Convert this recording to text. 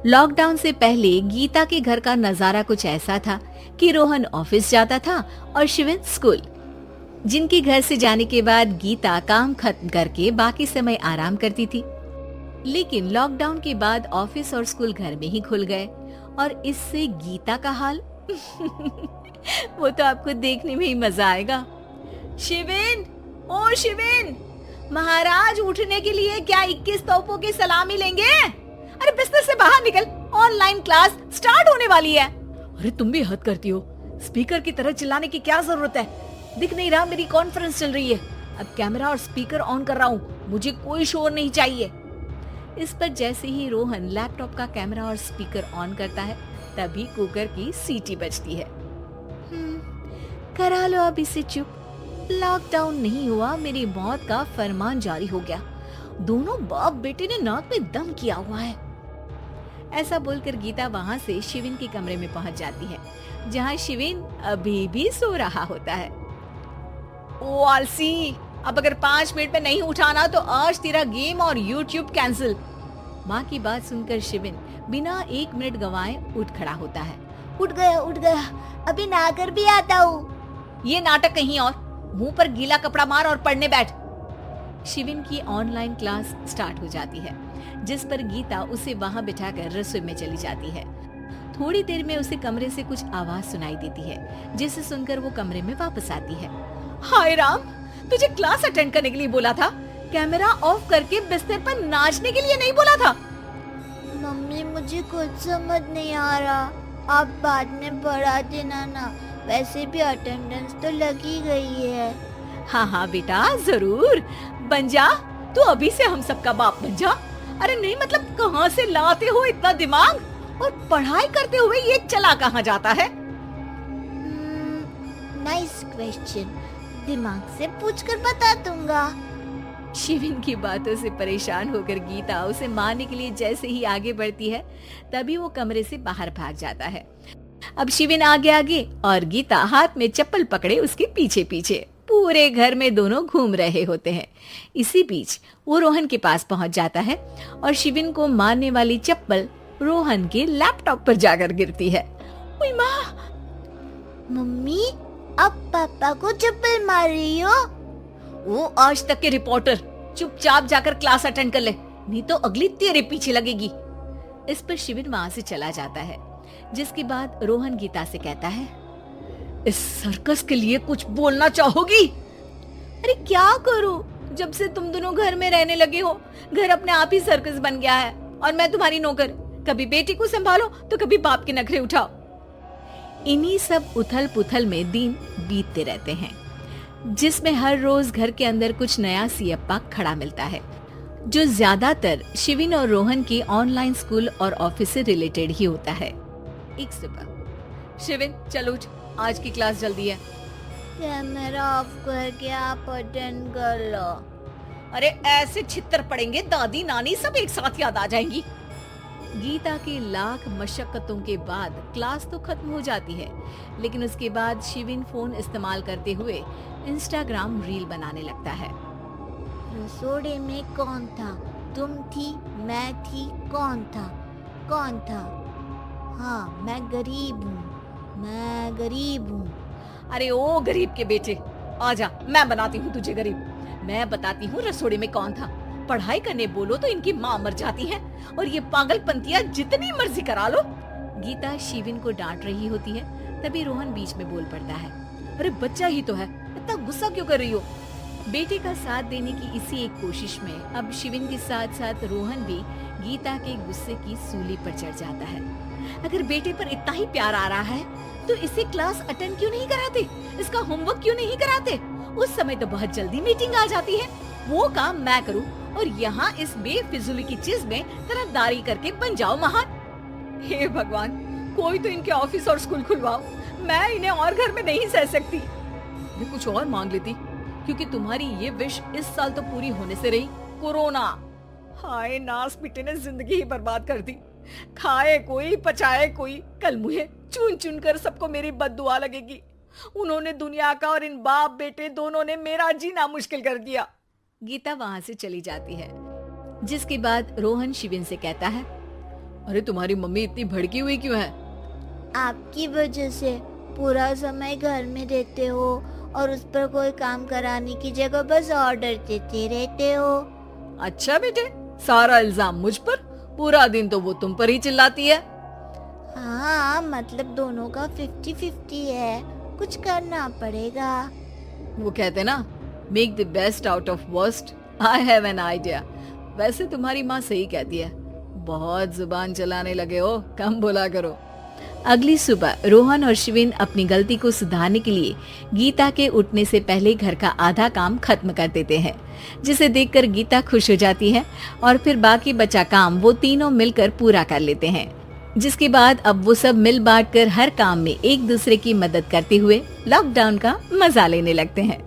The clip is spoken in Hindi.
लॉकडाउन से पहले गीता के घर का नजारा कुछ ऐसा था कि रोहन ऑफिस जाता था और शिविन स्कूल। जिनके घर से जाने के बाद गीता काम खत्म करके बाकी समय आराम करती थी। लेकिन लॉकडाउन के बाद ऑफिस और स्कूल घर में ही खुल गए और इससे गीता का हाल वो तो आपको देखने में ही मजा आएगा। शिविन, ओ शिविन, महाराज उठने के लिए क्या 21 तोपों की सलामी लेंगे? अरे बिस्तर से बाहर निकल, ऑनलाइन क्लास स्टार्ट होने वाली है। अरे तुम भी हद करती हो, स्पीकर की तरह चिल्लाने की क्या जरूरत है? दिख नहीं रहा मेरी कॉन्फ्रेंस चल रही है। अब कैमरा और स्पीकर ऑन कर रहा हूँ, मुझे कोई शोर नहीं चाहिए। इस पर जैसे ही रोहन लैपटॉप का कैमरा और स्पीकर ऑन करता है तभी कुकर की सीटी बजती है। करा लो अब इसे चुप। लॉकडाउन नहीं हुआ, मेरी मौत का फरमान जारी हो गया। दोनों बाप बेटे ने नाक में दम किया हुआ है। ऐसा बोलकर गीता वहाँ से शिविन के कमरे में पहुँच जाती है, जहाँ शिविन अभी भी सो रहा होता है। ओ आलसी, अब अगर 5 मिनट में नहीं उठाना तो आज तेरा गेम और यूट्यूब कैंसिल। माँ की बात सुनकर शिविन बिना 1 मिनट गंवाए उठ खड़ा होता है। उठ गया, अभी नहाकर भी आता हूँ। ये नाटक कहीं और, मुंह पर गीला कपड़ा मार और पढ़ने बैठ। शिविन की ऑनलाइन क्लास स्टार्ट हो जाती है, जिस पर गीता उसे वहाँ बिठाकर रसोई में चली जाती है। थोड़ी देर में उसे कमरे से कुछ आवाज सुनाई देती है, जिसे सुनकर वो कमरे में वापस आती है। हाय राम, तुझे क्लास अटेंड करने के लिए बोला था, कैमरा ऑफ करके बिस्तर पर नाचने के लिए नहीं बोला था। मम्मी मुझे कुछ समझ नहीं आ रहा, आप बाद में पढ़ा देना ना, वैसे भी अटेंडेंस तो लगी गई है। हाँ हाँ बेटा, जरूर बन जा, तू अभी से हम सबका बाप बन जा। अरे नहीं मतलब कहाँ से लाते हो इतना दिमाग, और पढ़ाई करते हुए ये चला कहाँ जाता है? नाइस क्वेश्चन, दिमाग से पूछकर बता दूंगा। शिविन की बातों से परेशान होकर गीता उसे मारने के लिए जैसे ही आगे बढ़ती है तभी वो कमरे से बाहर भाग जाता है। अब शिविन आगे आगे और गीता हाथ में चप्पल पकड़े उसके पीछे पीछे पूरे घर में दोनों घूम रहे होते हैं। इसी बीच वो रोहन के पास पहुंच जाता है और शिविन को मारने वाली चप्पल रोहन के लैपटॉप पर जाकर गिरती है। ओए माँ! मम्मी, अब पापा को चप्पल मार रही हो? वो आज तक के रिपोर्टर, चुपचाप जाकर क्लास अटेंड कर ले, नहीं तो अगली तेरे पीछे लगेगी। इस पर शिविन वहां से चला जाता है, जिसके बाद रोहन गीता से कहता है, इस सर्कस के लिए कुछ बोलना चाहोगी? अरे क्या करूं, जब से तुम दोनों घर में रहने लगे हो, घर अपने आप ही सर्कस बन गया है और मैं तुम्हारी नौकर। कभी बेटी को संभालो तो कभी बाप के नखरे उठाओ। इन्हीं सब उथल पुथल में दिन बीतते रहते हैं, जिसमें हर रोज घर के अंदर कुछ नया सियप्पा खड़ा मिलता है, जो ज्यादातर शिविन और रोहन के ऑनलाइन स्कूल और ऑफिस से रिलेटेड ही होता है। एक सुबह, शिविन चल उठ, आज की क्लास जल्दी है। कैमरा ऑफ करके आप अटेंड कर लो। अरे ऐसे छित्तर पड़ेंगे, दादी नानी सब एक साथ याद आ जाएंगी। गीता की लाख मशक्कतों के बाद क्लास तो खत्म हो जाती है, लेकिन उसके बाद शिविन फोन इस्तेमाल करते हुए इंस्टाग्राम रील बनाने लगता है। रसोड़े में कौन था? तुम थी, मैं थी, कौन था? कौन था? हाँ, मैं गरीब हूँ। अरे ओ गरीब के बेटे, आजा, मैं बनाती हूँ तुझे गरीब। मैं बताती हूँ रसोड़े में कौन था। पढ़ाई करने बोलो तो इनकी माँ मर जाती है, और ये पागलपंतियाँ जितनी मर्जी करा लो। गीता शिविन को डांट रही होती है, तभी रोहन बीच में बोल पड़ता है। अरे बच्चा ही तो है, इतना गुस्सा क्यों कर रही हो? बेटे का साथ देने की इसी एक कोशिश में अब शिविन के साथ साथ रोहन भी गीता के गुस्से की सूली पर चढ़ जाता है। अगर बेटे पर इतना ही प्यार आ रहा है तो इसे क्लास अटेंड क्यों नहीं कराते? इसका होमवर्क क्यों नहीं कराते? उस समय तो बहुत जल्दी मीटिंग आ जाती है, वो काम मैं करूं और यहाँ इस बेफिजूली की चीज में तरफदारी करके बन जाओ महान। हे भगवान, कोई तो इनके ऑफिस और स्कूल खुलवाओ, मैं इन्हें और घर में नहीं सह सकती। मैं कुछ और मांग लेती, क्योंकि तुम्हारी ये विश इस साल तो पूरी होने से रही, कोरोना। हाय नास बेटे ने जिंदगी ही बर्बाद कर दी। खाए कोई पचाए कोई, कल मुझे चुन चुन कर सबको मेरी बद्दुआ लगेगी। उन्होंने दुनिया का और इन बाप बेटे दोनों ने मेरा जीना मुश्किल कर दिया। गीता वहां से चली जाती है, जिसके बाद रोहन शिविन से कहता है, अरे तुम्हारी मम्मी इतनी भड़की हुई क्यों है? आपकी वजह से पूरा समय घर में रहते हो और उस पर कोई काम कराने की जगह बस ऑर्डर देते रहते हो। अच्छा बेटे, सारा इल्जाम मुझ पर? पूरा दिन तो वो तुम पर ही चिल्लाती है। हाँ, मतलब दोनों का 50-50 है, कुछ करना पड़ेगा। वो कहते ना, make the best out of worst. I have an idea. वैसे तुम्हारी माँ सही कहती है, बहुत जुबान चलाने लगे हो, कम बोला करो। अगली सुबह रोहन और शिविन अपनी गलती को सुधारने के लिए गीता के उठने से पहले घर का आधा काम खत्म कर देते हैं, जिसे देखकर गीता खुश हो जाती है और फिर बाकी बचा काम वो तीनों मिलकर पूरा कर लेते हैं। जिसके बाद अब वो सब मिल बांट कर हर काम में एक दूसरे की मदद करते हुए लॉकडाउन का मजा लेने लगते हैं।